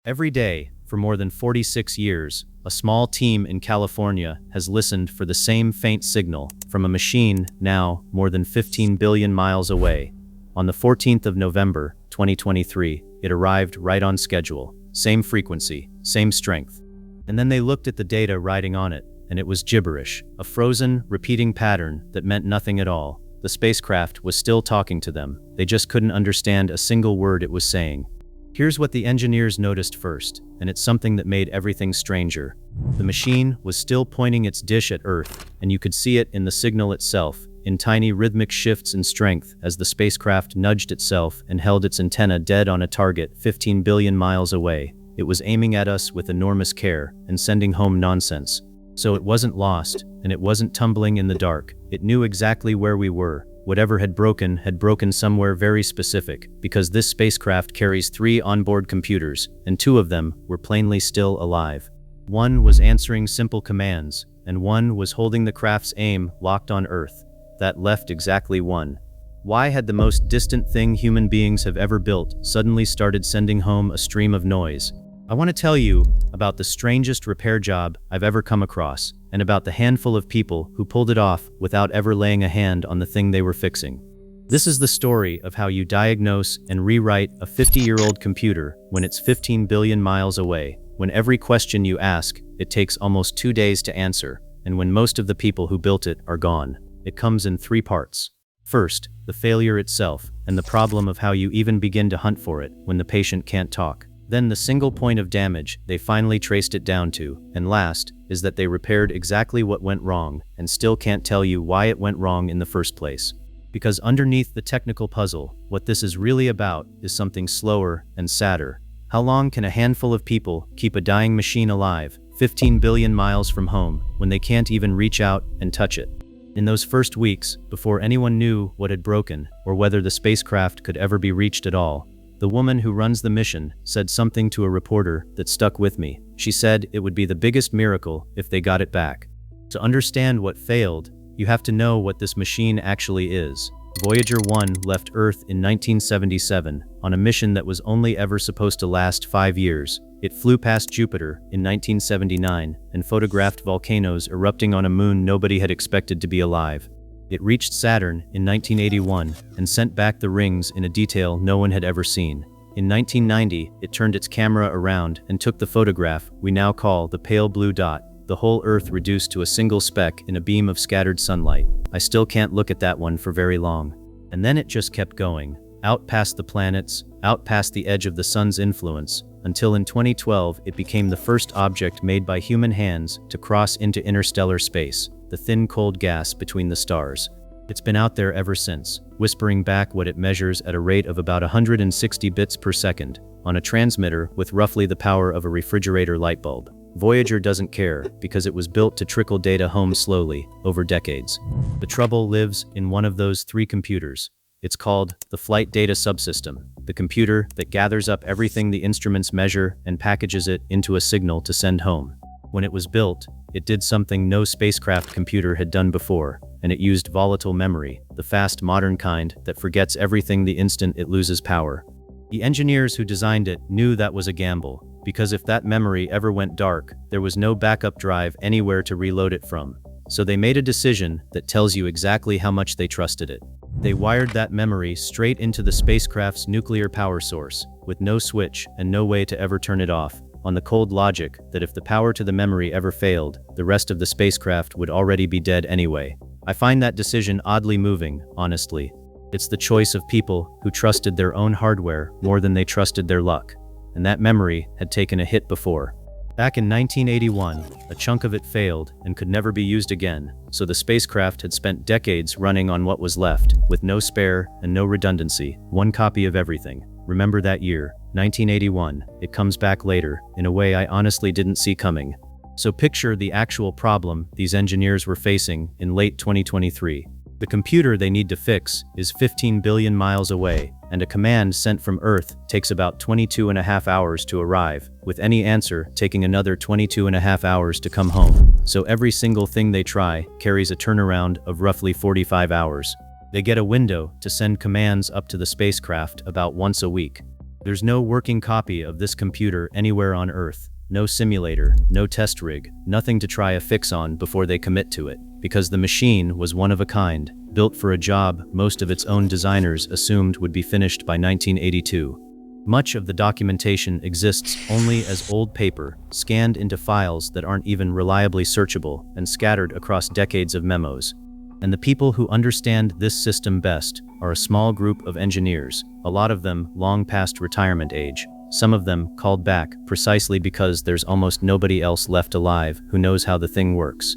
Every day, for more than 46 years, a small team in California has listened for the same faint signal from a machine now more than 15 billion miles away. On the 14th of November, 2023, it arrived right on schedule. Same frequency, same strength. And then they looked at the data riding on it, and it was gibberish, a frozen, repeating pattern that meant nothing at all. The spacecraft was still talking to them. They just couldn't understand a single word it was saying. Here's what the engineers noticed first, and it's something that made everything stranger. The machine was still pointing its dish at Earth, and you could see it in the signal itself, in tiny rhythmic shifts in strength as the spacecraft nudged itself and held its antenna dead on a target 15 billion miles away. It was aiming at us with enormous care and sending home nonsense. So it wasn't lost, and it wasn't tumbling in the dark. It knew exactly where we were. Whatever had broken somewhere very specific, because this spacecraft carries 3 onboard computers, and 2 of them were plainly still alive. One was answering simple commands, and one was holding the craft's aim locked on Earth. That left exactly one. Why had the most distant thing human beings have ever built suddenly started sending home a stream of noise? I want to tell you about the strangest repair job I've ever come across, and about the handful of people who pulled it off without ever laying a hand on the thing they were fixing. This is the story of how you diagnose and rewrite a 50-year-old computer when it's 15 billion miles away, when every question you ask, it takes almost 2 days to answer, and when most of the people who built it are gone. It comes in 3 parts. First, the failure itself, and the problem of how you even begin to hunt for it when the patient can't talk. Then the single point of damage they finally traced it down to, and last, is that they repaired exactly what went wrong, and still can't tell you why it went wrong in the first place. Because underneath the technical puzzle, what this is really about is something slower and sadder. How long can a handful of people keep a dying machine alive, 15 billion miles from home, when they can't even reach out and touch it? In those first weeks, before anyone knew what had broken, or whether the spacecraft could ever be reached at all, the woman who runs the mission said something to a reporter that stuck with me. She said it would be the biggest miracle if they got it back. To understand what failed, you have to know what this machine actually is. Voyager 1 left Earth in 1977 on a mission that was only ever supposed to last 5 years. It flew past Jupiter in 1979 and photographed volcanoes erupting on a moon nobody had expected to be alive. It reached Saturn in 1981 and sent back the rings in a detail no one had ever seen. In 1990, it turned its camera around and took the photograph we now call the pale blue dot, the whole Earth reduced to a single speck in a beam of scattered sunlight. I still can't look at that one for very long. And then it just kept going, out past the planets, out past the edge of the sun's influence, until in 2012 it became the first object made by human hands to cross into interstellar space, the thin cold gas between the stars. It's been out there ever since, whispering back what it measures at a rate of about 160 bits per second, on a transmitter with roughly the power of a refrigerator light bulb. Voyager doesn't care, because it was built to trickle data home slowly, over decades. The trouble lives in one of those 3 computers. It's called the Flight Data Subsystem, the computer that gathers up everything the instruments measure and packages it into a signal to send home. When it was built, it did something no spacecraft computer had done before, and it used volatile memory, the fast modern kind that forgets everything the instant it loses power. The engineers who designed it knew that was a gamble, because if that memory ever went dark, there was no backup drive anywhere to reload it from. So they made a decision that tells you exactly how much they trusted it. They wired that memory straight into the spacecraft's nuclear power source, with no switch and no way to ever turn it off, on the cold logic that if the power to the memory ever failed, the rest of the spacecraft would already be dead anyway. I find that decision oddly moving, honestly. It's the choice of people who trusted their own hardware more than they trusted their luck, and that memory had taken a hit before. Back in 1981, a chunk of it failed and could never be used again, so the spacecraft had spent decades running on what was left, with no spare and no redundancy, 1 copy of everything. Remember that year, 1981, it comes back later, in a way I honestly didn't see coming. So picture the actual problem these engineers were facing in late 2023. The computer they need to fix is 15 billion miles away, and a command sent from Earth takes about 22.5 hours to arrive, with any answer taking another 22.5 hours to come home. So every single thing they try carries a turnaround of roughly 45 hours. They get a window to send commands up to the spacecraft about once a week. There's no working copy of this computer anywhere on Earth. No simulator, no test rig, nothing to try a fix on before they commit to it, because the machine was one of a kind, built for a job most of its own designers assumed would be finished by 1982. Much of the documentation exists only as old paper, scanned into files that aren't even reliably searchable and scattered across decades of memos. And the people who understand this system best are a small group of engineers, a lot of them long past retirement age. Some of them called back precisely because there's almost nobody else left alive who knows how the thing works.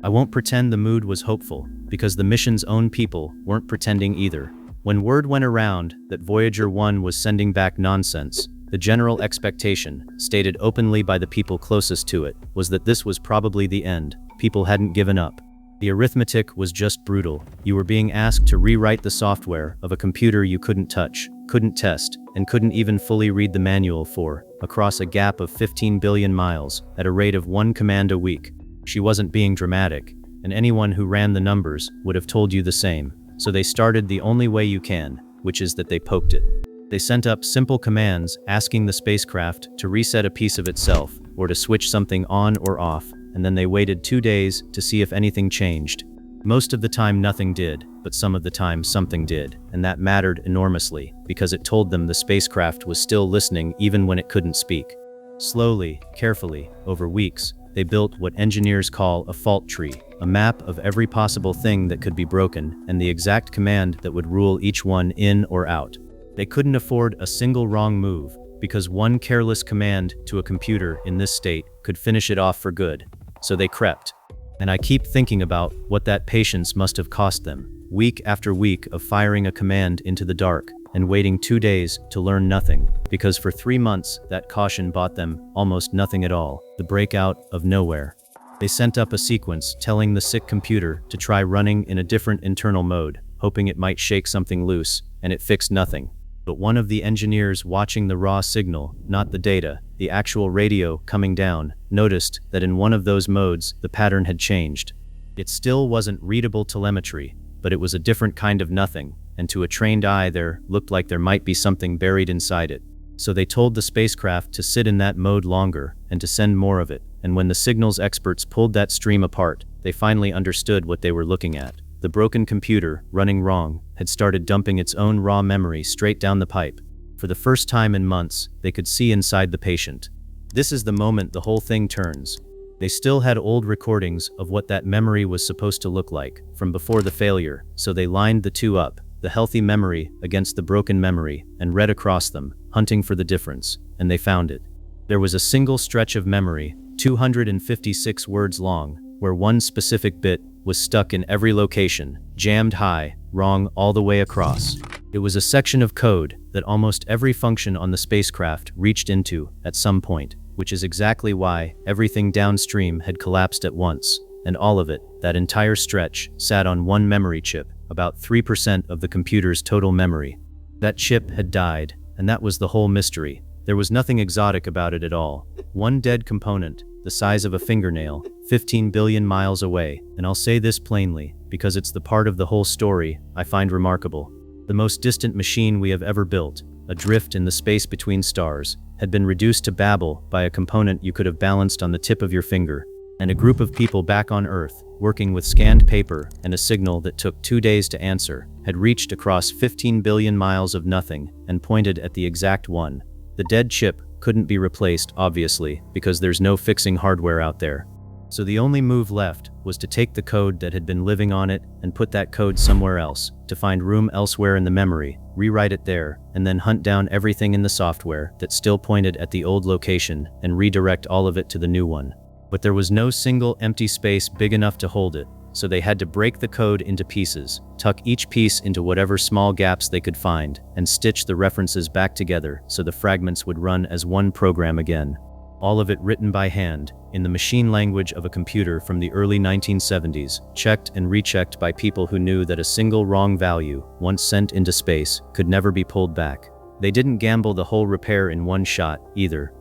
I won't pretend the mood was hopeful, because the mission's own people weren't pretending either. When word went around that Voyager 1 was sending back nonsense, the general expectation, stated openly by the people closest to it, was that this was probably the end. People hadn't given up. The arithmetic was just brutal. You were being asked to rewrite the software of a computer you couldn't touch, couldn't test, and couldn't even fully read the manual for, across a gap of 15 billion miles, at a rate of 1 command a week. She wasn't being dramatic, and anyone who ran the numbers would have told you the same. So they started the only way you can, which is that they poked it. They sent up simple commands asking the spacecraft to reset a piece of itself, or to switch something on or off, and then they waited 2 days to see if anything changed. Most of the time nothing did, but some of the time something did, and that mattered enormously, because it told them the spacecraft was still listening even when it couldn't speak. Slowly, carefully, over weeks, they built what engineers call a fault tree, a map of every possible thing that could be broken, and the exact command that would rule each one in or out. They couldn't afford a single wrong move, because one careless command to a computer in this state could finish it off for good. So they crept. And I keep thinking about what that patience must have cost them, week after week of firing a command into the dark, and waiting 2 days to learn nothing, because for 3 months that caution bought them almost nothing at all, the breakout of nowhere. They sent up a sequence telling the sick computer to try running in a different internal mode, hoping it might shake something loose, and it fixed nothing. But one of the engineers watching the raw signal, not the data, the actual radio coming down, noticed that in one of those modes the pattern had changed. It still wasn't readable telemetry, but it was a different kind of nothing, and to a trained eye there looked like there might be something buried inside it. So they told the spacecraft to sit in that mode longer, and to send more of it, and when the signals experts pulled that stream apart, they finally understood what they were looking at. The broken computer, running wrong, had started dumping its own raw memory straight down the pipe. For the first time in months, they could see inside the patient. This is the moment the whole thing turns. They still had old recordings of what that memory was supposed to look like, from before the failure, so they lined the two up, the healthy memory against the broken memory, and read across them, hunting for the difference, and they found it. There was a single stretch of memory, 256 words long, where one specific bit was stuck in every location, jammed high, wrong all the way across. It was a section of code that almost every function on the spacecraft reached into at some point, which is exactly why everything downstream had collapsed at once, and all of it, that entire stretch, sat on one memory chip, about 3% of the computer's total memory. That chip had died, and that was the whole mystery. There was nothing exotic about it at all. One dead component, the size of a fingernail, 15 billion miles away, and I'll say this plainly, because it's the part of the whole story I find remarkable. The most distant machine we have ever built, adrift in the space between stars, had been reduced to babble by a component you could have balanced on the tip of your finger, and a group of people back on Earth, working with scanned paper and a signal that took 2 days to answer, had reached across 15 billion miles of nothing and pointed at the exact one. The dead chip couldn't be replaced, obviously, because there's no fixing hardware out there. So the only move left was to take the code that had been living on it and put that code somewhere else, to find room elsewhere in the memory, rewrite it there, and then hunt down everything in the software that still pointed at the old location and redirect all of it to the new one. But there was no single empty space big enough to hold it, so they had to break the code into pieces, tuck each piece into whatever small gaps they could find, and stitch the references back together so the fragments would run as one program again. All of it written by hand, in the machine language of a computer from the early 1970s, checked and rechecked by people who knew that a single wrong value, once sent into space, could never be pulled back. They didn't gamble the whole repair in one shot, either.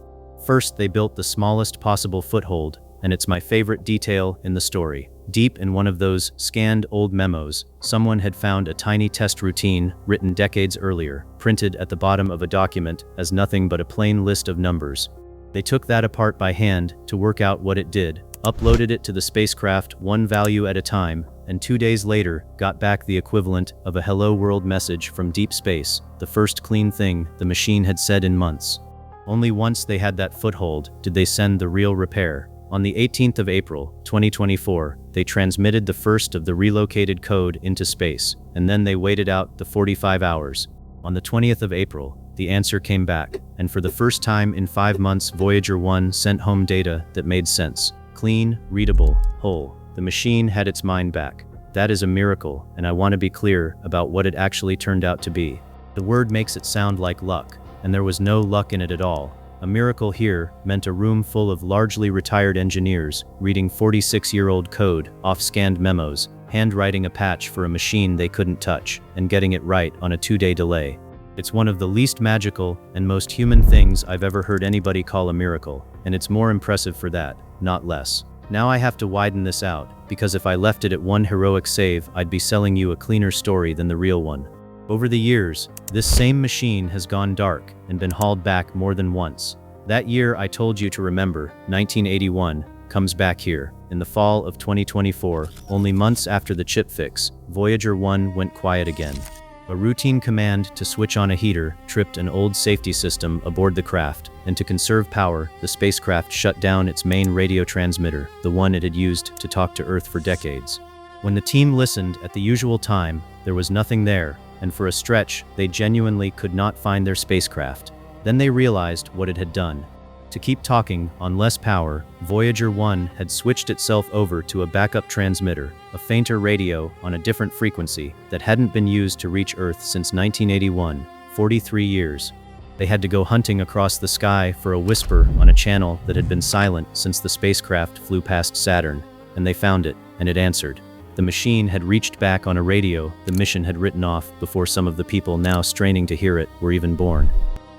First, they built the smallest possible foothold, and it's my favorite detail in the story. Deep in one of those scanned old memos, someone had found a tiny test routine written decades earlier, printed at the bottom of a document as nothing but a plain list of numbers. They took that apart by hand to work out what it did, uploaded it to the spacecraft one value at a time, and 2 days later got back the equivalent of a hello world message from deep space, the first clean thing the machine had said in months. Only once they had that foothold did they send the real repair. On the 18th of April, 2024, they transmitted the first of the relocated code into space, and then they waited out the 45 hours. On the 20th of April, the answer came back, and for the first time in 5 months, Voyager 1 sent home data that made sense. Clean, readable, whole. The machine had its mind back. That is a miracle, and I want to be clear about what it actually turned out to be. The word makes it sound like luck, and there was no luck in it at all. A miracle here meant a room full of largely retired engineers reading 46-year-old code off scanned memos, handwriting a patch for a machine they couldn't touch, and getting it right on a 2-day delay. It's one of the least magical and most human things I've ever heard anybody call a miracle, and it's more impressive for that, not less. Now I have to widen this out, because if I left it at one heroic save, I'd be selling you a cleaner story than the real one. Over the years, this same machine has gone dark and been hauled back more than once. That year I told you to remember, 1981, comes back here. In the fall of 2024, only months after the chip fix, Voyager 1 went quiet again. A routine command to switch on a heater tripped an old safety system aboard the craft, and to conserve power, the spacecraft shut down its main radio transmitter, the one it had used to talk to Earth for decades. When the team listened at the usual time, there was nothing there, and for a stretch, they genuinely could not find their spacecraft. Then they realized what it had done. To keep talking on less power, Voyager 1 had switched itself over to a backup transmitter, a fainter radio on a different frequency that hadn't been used to reach Earth since 1981, 43 years. They had to go hunting across the sky for a whisper on a channel that had been silent since the spacecraft flew past Saturn, and they found it, and it answered. The machine had reached back on a radio the mission had written off before some of the people now straining to hear it were even born.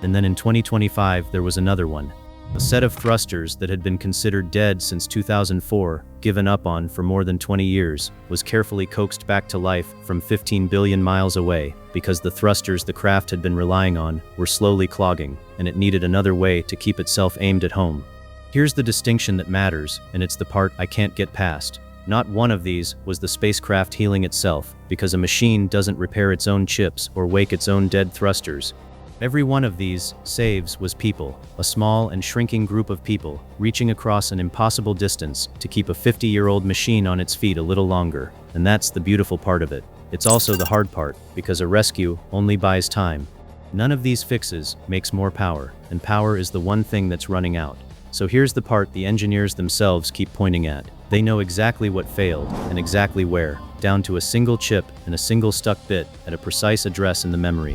And then in 2025 there was another one. A set of thrusters that had been considered dead since 2004, given up on for more than 20 years, was carefully coaxed back to life from 15 billion miles away because the thrusters the craft had been relying on were slowly clogging, and it needed another way to keep itself aimed at home. Here's the distinction that matters, and it's the part I can't get past. Not one of these was the spacecraft healing itself, because a machine doesn't repair its own chips or wake its own dead thrusters. Every one of these saves was people, a small and shrinking group of people, reaching across an impossible distance to keep a 50-year-old machine on its feet a little longer. And that's the beautiful part of it. It's also the hard part, because a rescue only buys time. None of these fixes makes more power, and power is the one thing that's running out. So here's the part the engineers themselves keep pointing at. They know exactly what failed, and exactly where, down to a single chip and a single stuck bit at a precise address in the memory.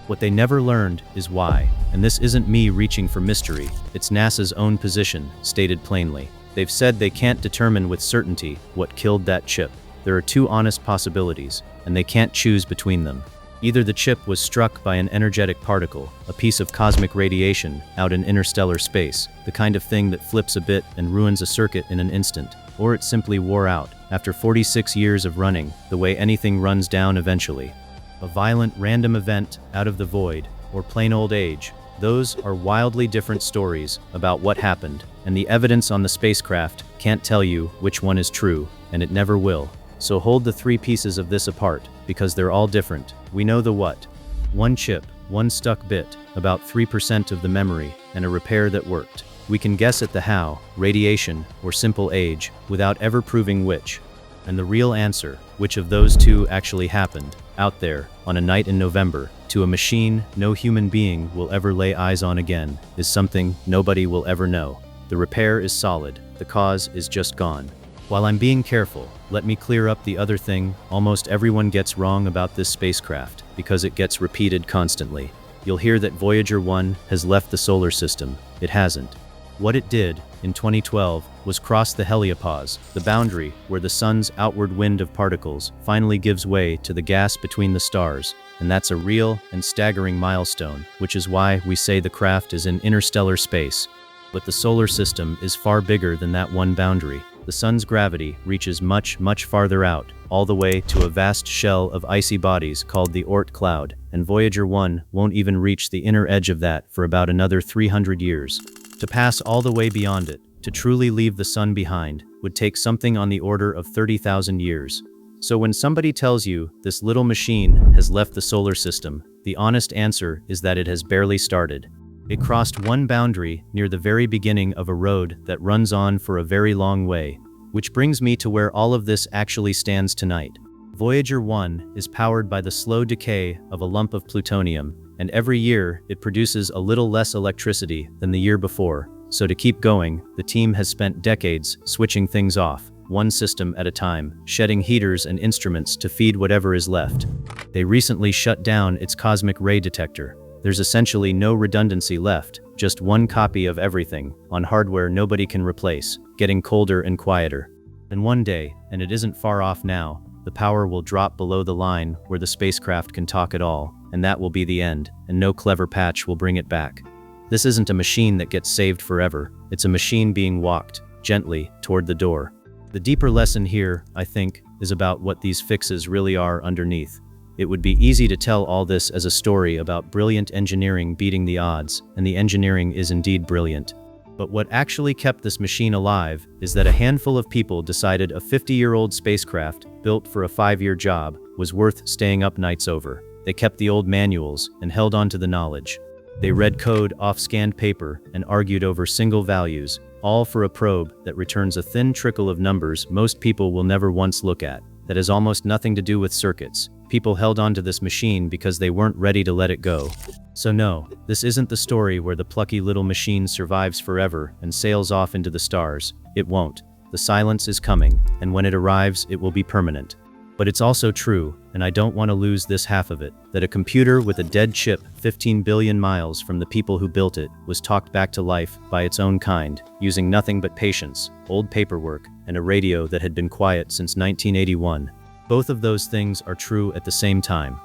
What they never learned is why, and this isn't me reaching for mystery, it's NASA's own position, stated plainly. They've said they can't determine with certainty what killed that chip. There are two honest possibilities, and they can't choose between them. Either the chip was struck by an energetic particle, a piece of cosmic radiation out in interstellar space, the kind of thing that flips a bit and ruins a circuit in an instant, or it simply wore out, after 46 years of running, the way anything runs down eventually. A violent random event out of the void, or plain old age. Those are wildly different stories about what happened, and the evidence on the spacecraft can't tell you which one is true, and it never will. So hold the three pieces of this apart, because they're all different. We know the what. One chip, one stuck bit, about 3% of the memory, and a repair that worked. We can guess at the how, radiation, or simple age, without ever proving which. And the real answer, which of those two actually happened, out there, on a night in November, to a machine no human being will ever lay eyes on again, is something nobody will ever know. The repair is solid, the cause is just gone. While I'm being careful, let me clear up the other thing almost everyone gets wrong about this spacecraft, because it gets repeated constantly. You'll hear that Voyager 1 has left the solar system. It hasn't. What it did, in 2012, was cross the heliopause, the boundary where the sun's outward wind of particles finally gives way to the gas between the stars, and that's a real and staggering milestone, which is why we say the craft is in interstellar space. But the solar system is far bigger than that one boundary. the sun's gravity reaches much, much farther out, all the way to a vast shell of icy bodies called the Oort cloud, and Voyager 1 won't even reach the inner edge of that for about another 300 years. To pass all the way beyond it, to truly leave the sun behind, would take something on the order of 30,000 years. So when somebody tells you this little machine has left the solar system, the honest answer is that it has barely started. It crossed one boundary near the very beginning of a road that runs on for a very long way, which brings me to where all of this actually stands tonight. Voyager 1 is powered by the slow decay of a lump of plutonium, and every year it produces a little less electricity than the year before. So to keep going, the team has spent decades switching things off, one system at a time, shedding heaters and instruments to feed whatever is left. They recently shut down its cosmic ray detector. There's essentially no redundancy left, just one copy of everything, on hardware nobody can replace, getting colder and quieter. And one day, and it isn't far off now, the power will drop below the line where the spacecraft can talk at all, and that will be the end, and no clever patch will bring it back. This isn't a machine that gets saved forever, it's a machine being walked, gently, toward the door. The deeper lesson here, I think, is about what these fixes really are underneath. It would be easy to tell all this as a story about brilliant engineering beating the odds, and the engineering is indeed brilliant. But what actually kept this machine alive is that a handful of people decided a 50-year-old spacecraft, built for a 5-year job, was worth staying up nights over. They kept the old manuals and held on to the knowledge. They read code off scanned paper and argued over single values, all for a probe that returns a thin trickle of numbers most people will never once look at, that has almost nothing to do with circuits. People held on to this machine because they weren't ready to let it go. So no, this isn't the story where the plucky little machine survives forever and sails off into the stars. It won't. The silence is coming, and when it arrives, it will be permanent. But it's also true, and I don't want to lose this half of it, that a computer with a dead chip 15 billion miles from the people who built it was talked back to life by its own kind, using nothing but patience, old paperwork, and a radio that had been quiet since 1981. Both of those things are true at the same time.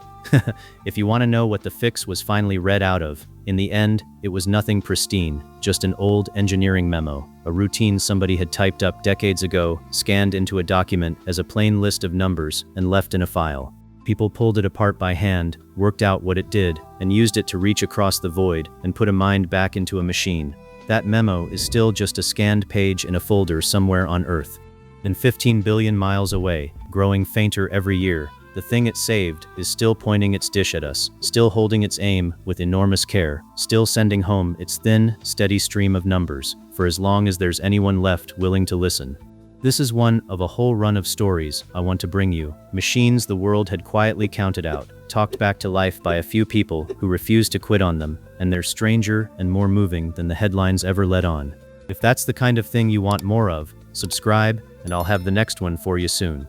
If you want to know what the fix was finally read out of, in the end, it was nothing pristine, just an old engineering memo, a routine somebody had typed up decades ago, scanned into a document as a plain list of numbers, and left in a file. People pulled it apart by hand, worked out what it did, and used it to reach across the void and put a mind back into a machine. That memo is still just a scanned page in a folder somewhere on Earth. And 15 billion miles away, growing fainter every year, the thing it saved is still pointing its dish at us, still holding its aim with enormous care, still sending home its thin, steady stream of numbers, for as long as there's anyone left willing to listen. This is one of a whole run of stories I want to bring you. Machines the world had quietly counted out, talked back to life by a few people who refused to quit on them, and they're stranger and more moving than the headlines ever let on. If that's the kind of thing you want more of, subscribe, and I'll have the next one for you soon.